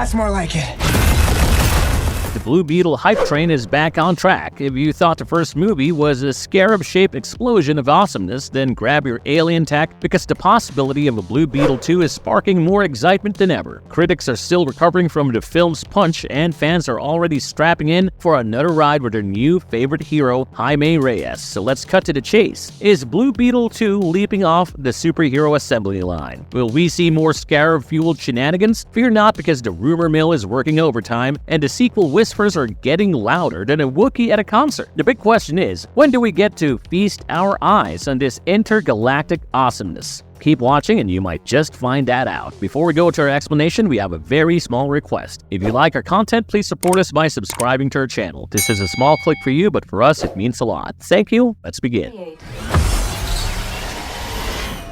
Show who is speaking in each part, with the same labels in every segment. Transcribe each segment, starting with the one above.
Speaker 1: That's more like it.
Speaker 2: The Blue Beetle hype train is back on track. If you thought the first movie was a scarab-shaped explosion of awesomeness, then grab your alien tech because the possibility of a Blue Beetle 2 is sparking more excitement than ever. Critics are still recovering from the film's punch, and fans are already strapping in for another ride with their new favorite hero, Jaime Reyes. So let's cut to the chase. Is Blue Beetle 2 leaping off the superhero assembly line? Will we see more scarab-fueled shenanigans? Fear not, because the rumor mill is working overtime, and the sequel whispers are getting louder than a Wookiee at a concert. The big question is, when do we get to feast our eyes on this intergalactic awesomeness? Keep watching and you might just find that out. Before we go to our explanation, we have a very small request. If you like our content, please support us by subscribing to our channel. This is a small click for you, but for us, it means a lot. Thank you. Let's begin.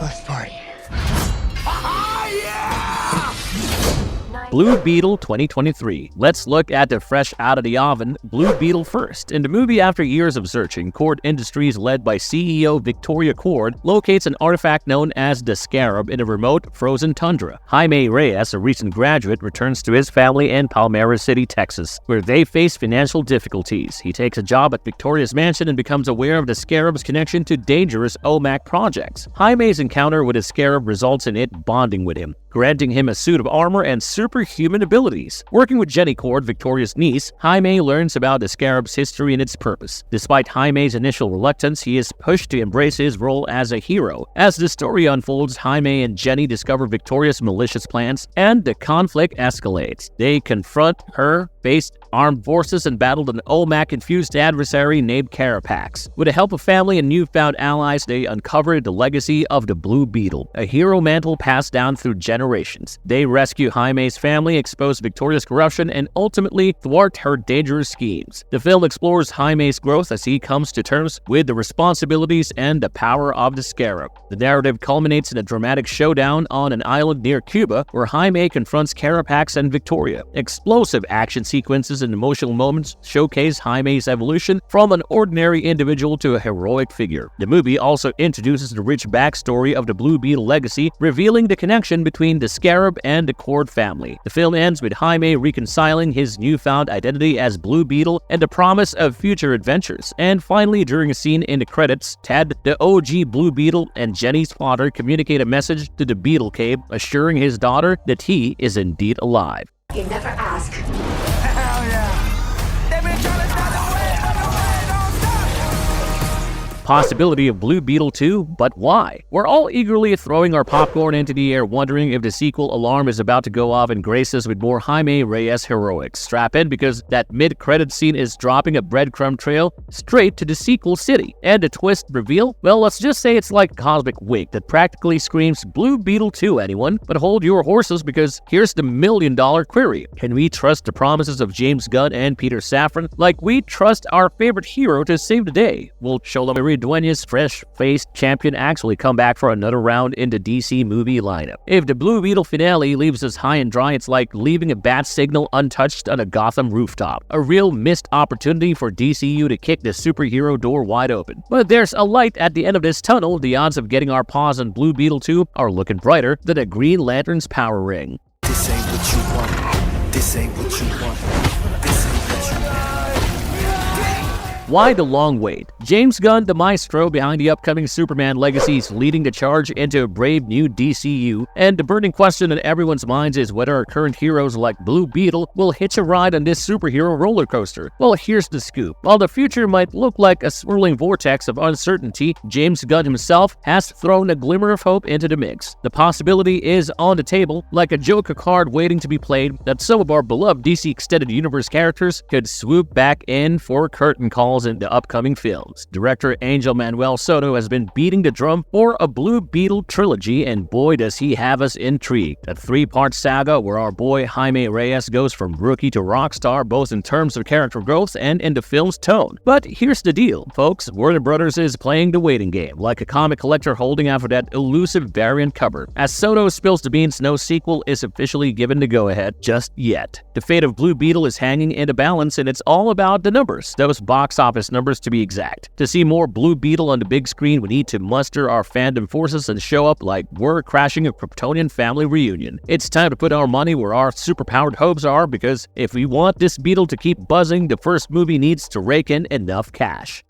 Speaker 1: Let's party.
Speaker 2: Blue Beetle 2023. Let's look at the fresh out of the oven Blue Beetle first. In the movie, after years of searching, Cord Industries, led by CEO Victoria Cord, locates an artifact known as the Scarab in a remote, frozen tundra. Jaime Reyes, a recent graduate, returns to his family in Palmera City, Texas, where they face financial difficulties. He takes a job at Victoria's mansion and becomes aware of the Scarab's connection to dangerous OMAC projects. Jaime's encounter with the Scarab results in it bonding with him, granting him a suit of armor and superhuman abilities. Working with Jenny Cord, Victoria's niece, Jaime learns about the Scarab's history and its purpose. Despite Jaime's initial reluctance, he is pushed to embrace his role as a hero. As the story unfolds, Jaime and Jenny discover Victoria's malicious plans, and the conflict escalates. They confront her, face armed forces, and battled an OMAC-infused adversary named Carapax. With the help of family and newfound allies, they uncovered the legacy of the Blue Beetle, a hero mantle passed down through generations. They rescue Jaime's family, expose Victoria's corruption, and ultimately thwart her dangerous schemes. The film explores Jaime's growth as he comes to terms with the responsibilities and the power of the Scarab. The narrative culminates in a dramatic showdown on an island near Cuba, where Jaime confronts Carapax and Victoria. Explosive action sequences and emotional moments showcase Jaime's evolution from an ordinary individual to a heroic figure. The movie also introduces the rich backstory of the Blue Beetle legacy, revealing the connection between the Scarab and the Cord family. The film ends with Jaime reconciling his newfound identity as Blue Beetle and the promise of future adventures. And finally, during a scene in the credits, Ted, the OG Blue Beetle, and Jenny's father communicate a message to the Beetle Cave, assuring his daughter that he is indeed alive.
Speaker 3: You never ask.
Speaker 1: Hell yeah. They've been trying to stop the way, don't stop.
Speaker 2: Possibility of Blue Beetle 2, but why? We're all eagerly throwing our popcorn into the air, wondering if the sequel alarm is about to go off and grace us with more Jaime Reyes heroics. Strap in, because that mid-credit scene is dropping a breadcrumb trail straight to the sequel city. And the twist reveal? Well, let's just say it's like a cosmic wink that practically screams Blue Beetle 2, anyone. But hold your horses, because here's the million-dollar query. Can we trust the promises of James Gunn and Peter Safran like we trust our favorite hero to save the day? Will Cholo Dueñas' fresh-faced champion actually come back for another round in the DC movie lineup? If the Blue Beetle finale leaves us high and dry, it's like leaving a bat signal untouched on a Gotham rooftop. A real missed opportunity for DCU to kick the superhero door wide open. But there's a light at the end of this tunnel. The odds of getting our paws on Blue Beetle 2 are looking brighter than a Green Lantern's power ring.
Speaker 4: This ain't what you want. This ain't what you want. This ain't what you want.
Speaker 2: Why the long wait? James Gunn, the maestro behind the upcoming Superman legacy, is leading the charge into a brave new DCU, and the burning question in everyone's minds is whether our current heroes like Blue Beetle will hitch a ride on this superhero roller coaster. Well, here's the scoop. While the future might look like a swirling vortex of uncertainty, James Gunn himself has thrown a glimmer of hope into the mix. The possibility is on the table, like a Joker card waiting to be played, that some of our beloved DC Extended Universe characters could swoop back in for curtain calls in the upcoming films. Director Angel Manuel Soto has been beating the drum for a Blue Beetle trilogy, and boy does he have us intrigued. A three-part saga where our boy Jaime Reyes goes from rookie to rock star, both in terms of character growth and in the film's tone. But here's the deal, folks. Warner Brothers is playing the waiting game, like a comic collector holding out for that elusive variant cover. As Soto spills the beans, no sequel is officially given the go-ahead just yet. The fate of Blue Beetle is hanging in the balance, and it's all about the numbers. Those box office numbers to be exact. To see more Blue Beetle on the big screen, we need to muster our fandom forces and show up like we're crashing a Kryptonian family reunion. It's time to put our money where our superpowered hopes are, because if we want this Beetle to keep buzzing, the first movie needs to rake in enough cash.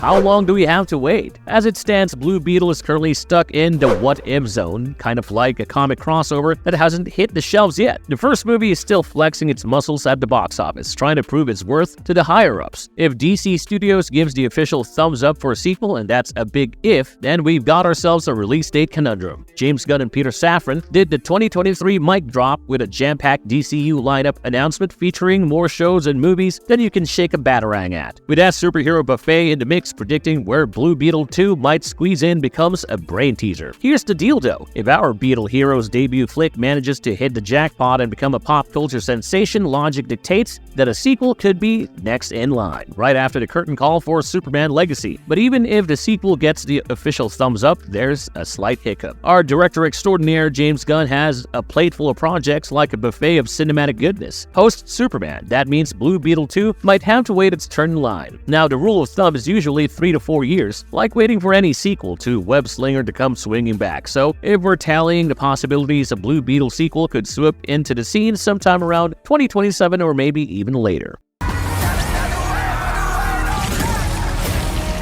Speaker 2: How long do we have to wait? As it stands, Blue Beetle is currently stuck in the what-if zone, kind of like a comic crossover that hasn't hit the shelves yet. The first movie is still flexing its muscles at the box office, trying to prove its worth to the higher-ups. If DC Studios gives the official thumbs up for a sequel, and that's a big if, then we've got ourselves a release date conundrum. James Gunn and Peter Safran did the 2023 mic drop with a jam-packed DCU lineup announcement featuring more shows and movies than you can shake a batarang at. With that superhero buffet in the mix, predicting where Blue Beetle 2 might squeeze in becomes a brain teaser. Here's the deal though, if our Beetle Heroes debut flick manages to hit the jackpot and become a pop culture sensation, logic dictates that a sequel could be next in line, right after the curtain call for Superman Legacy. But even if the sequel gets the official thumbs up, there's a slight hiccup. Our director extraordinaire James Gunn has a plate full of projects like a buffet of cinematic goodness. Post Superman, that means Blue Beetle 2 might have to wait its turn in line. Now, the rule of thumb is usually 3 to 4 years, like waiting for any sequel to Web Slinger to come swinging back. So if we're tallying the possibilities, a Blue Beetle sequel could swoop into the scene sometime around 2027 or maybe even later.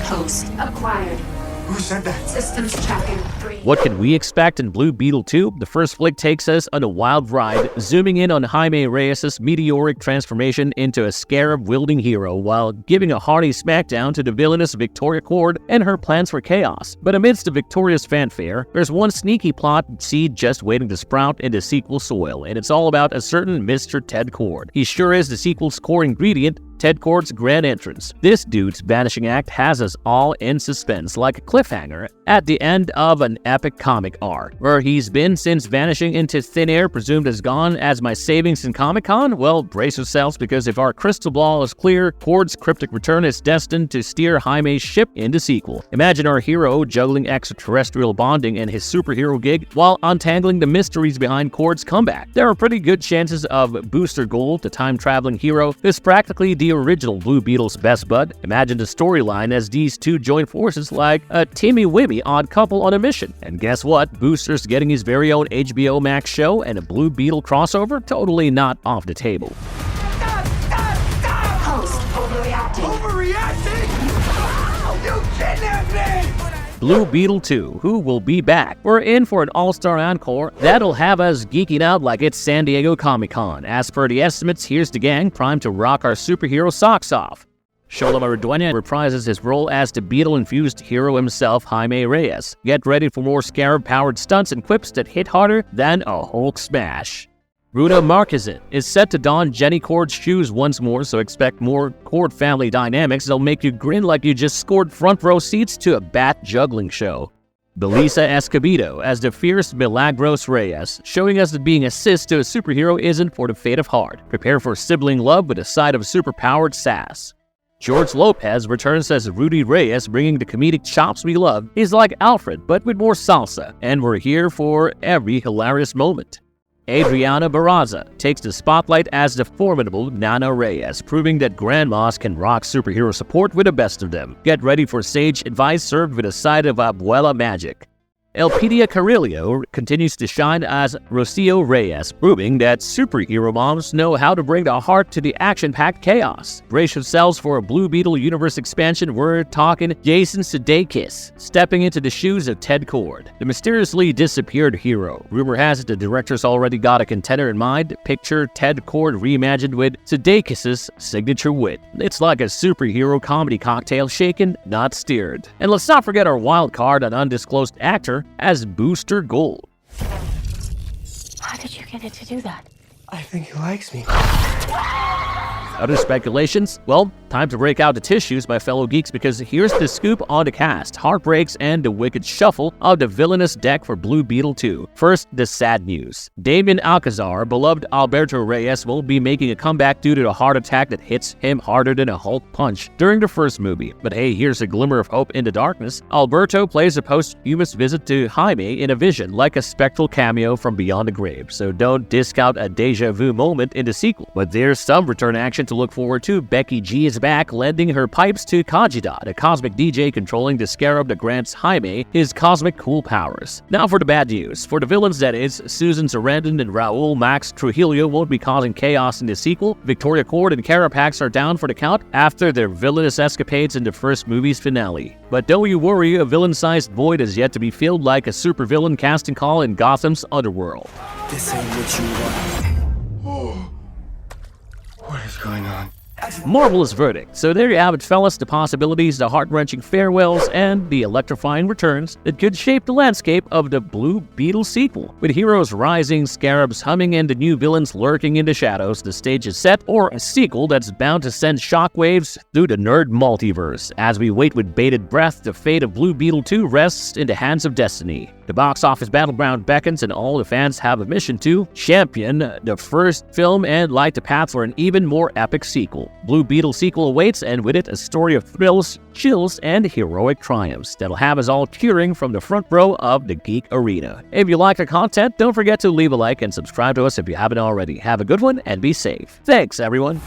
Speaker 3: Host acquired.
Speaker 1: Who said that?
Speaker 3: Systems tracking 3.
Speaker 2: What can we expect in Blue Beetle 2? The first flick takes us on a wild ride, zooming in on Jaime Reyes' meteoric transformation into a scarab-wielding hero while giving a hearty smackdown to the villainous Victoria Cord and her plans for chaos. But amidst the victorious fanfare, there's one sneaky plot seed just waiting to sprout into sequel soil, and it's all about a certain Mr. Ted Cord. He sure is the sequel's core ingredient, Ted Kord's grand entrance. This dude's vanishing act has us all in suspense, like a cliffhanger at the end of an epic comic arc. Where he's been since vanishing into thin air, presumed as gone as my savings in Comic-Con? Well, brace yourselves, because if our crystal ball is clear, Kord's cryptic return is destined to steer Jaime's ship into sequel. Imagine our hero juggling extraterrestrial bonding and his superhero gig while untangling the mysteries behind Kord's comeback. There are pretty good chances of Booster Gold, the time-traveling hero, is practically the original Blue Beetle's best bud. Imagine the storyline as these two join forces like a timmy-wimmy odd couple on a mission. And guess what? Booster's getting his very own HBO Max show, and a Blue Beetle crossover? Totally not off the table.
Speaker 3: Host overreacting.
Speaker 1: Overreacting? You kidnapped me!
Speaker 2: Blue Beetle 2, who will be back? We're in for an all-star encore that'll have us geeking out like it's San Diego Comic-Con. As per the estimates, here's the gang primed to rock our superhero socks off. Sholem Arduena reprises his role as the Beetle-infused hero himself, Jaime Reyes. Get ready for more Scarab-powered stunts and quips that hit harder than a Hulk smash. Runa Marquezit is set to don Jenny Cord's shoes once more, so expect more Cord family dynamics that'll make you grin like you just scored front row seats to a bat juggling show. Belisa Escobedo as the fierce Milagros Reyes, showing us that being a sis to a superhero isn't for the faint of heart. Prepare for sibling love with a side of superpowered sass. George Lopez returns as Rudy Reyes, bringing the comedic chops we love. He's like Alfred, but with more salsa, and we're here for every hilarious moment. Adriana Barraza takes the spotlight as the formidable Nana Reyes, proving that grandmas can rock superhero support with the best of them. Get ready for sage advice served with a side of abuela magic. Elpidia Carrillo continues to shine as Rocio Reyes, proving that superhero moms know how to bring the heart to the action-packed chaos. Brace yourselves for a Blue Beetle universe expansion. We're talking Jason Sudeikis, stepping into the shoes of Ted Kord, the mysteriously disappeared hero. Rumor has it the director's already got a contender in mind. Picture Ted Kord reimagined with Sudeikis' signature wit. It's like a superhero comedy cocktail shaken, not stirred. And let's not forget our wild card, an undisclosed actor, as Booster Gold.
Speaker 3: How did you get it to do that?
Speaker 4: I think he likes me.
Speaker 2: Other speculations? Well, Time to break out the tissues, my fellow geeks, because here's the scoop on the cast, heartbreaks, and the wicked shuffle of the villainous deck for Blue Beetle 2. First, the sad news. Damien Alcazar, beloved Alberto Reyes, won't be making a comeback due to a heart attack that hits him harder than a Hulk punch during the first movie. But hey, here's a glimmer of hope in the darkness. Alberto plays a posthumous visit to Jaime in a vision, like a spectral cameo from beyond the grave, so don't discount a deja vu moment in the sequel. But there's some return action to look forward to. Becky G is back, lending her pipes to Kajida, a cosmic DJ controlling the scarab that grants Jaime his cosmic cool powers. Now for the bad news. For the villains, that is, Susan Sarandon and Raul Max Trujillo won't be causing chaos in the sequel. Victoria Cord and Carapax are down for the count after their villainous escapades in the first movie's finale. But don't you worry, a villain-sized void is yet to be filled like a supervillain casting call in Gotham's underworld.
Speaker 4: This ain't what you want. What is going on?
Speaker 2: Marvelous verdict. So there you have it, fellas, the possibilities, the heart-wrenching farewells, and the electrifying returns that could shape the landscape of the Blue Beetle sequel. With heroes rising, scarabs humming, and the new villains lurking in the shadows, the stage is set for a sequel that's bound to send shockwaves through the nerd multiverse. As we wait with bated breath, the fate of Blue Beetle 2 rests in the hands of destiny. The box office battleground beckons, and all the fans have a mission to champion the first film and light the path for an even more epic sequel. Blue Beetle sequel awaits, and with it, a story of thrills, chills, and heroic triumphs that'll have us all cheering from the front row of the geek arena. If you like the content, don't forget to leave a like and subscribe to us if you haven't already. Have a good one and be safe. Thanks, everyone.